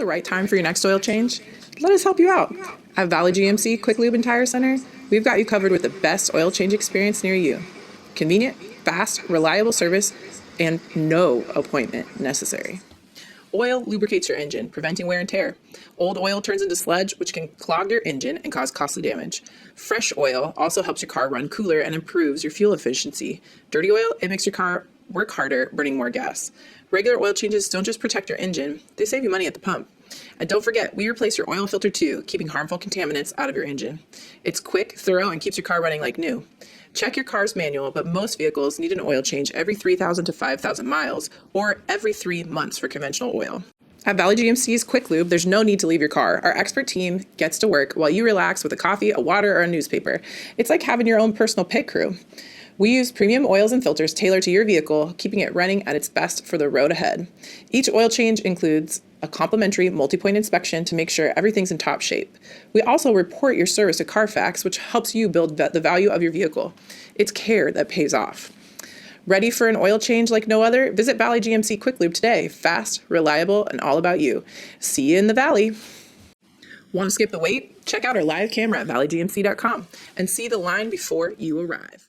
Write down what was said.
the right time for your next oil change? Let us help you out. At Valley GMC Quick Lube and Tire Center, we've got you covered with the best oil change experience near you. Convenient, fast, reliable service, and no appointment necessary. Oil lubricates your engine, preventing wear and tear. Old oil turns into sludge, which can clog your engine and cause costly damage. Fresh oil also helps your car run cooler and improves your fuel efficiency. Dirty oil, it makes your car work harder, burning more gas. Regular oil changes don't just protect your engine, they save you money at the pump. And don't forget, we replace your oil filter too, keeping harmful contaminants out of your engine. It's quick, thorough, and keeps your car running like new. Check your car's manual, but most vehicles need an oil change every 3,000 to 5,000 miles or every 3 months for conventional oil. At Valley GMC's Quick Lube, there's no need to leave your car. Our expert team gets to work while you relax with a coffee, a water, or a newspaper. It's like having your own personal pit crew. We use premium oils and filters tailored to your vehicle, keeping it running at its best for the road ahead. Each oil change includes a complimentary multi-point inspection to make sure everything's in top shape. We also report your service to Carfax, which helps you build the value of your vehicle. It's care that pays off. Ready for an oil change like no other? Visit Valley GMC Quick Lube today. Fast, reliable, and all about you. See you in the Valley. Want to skip the wait? Check out our live camera at valleygmc.com and see the line before you arrive.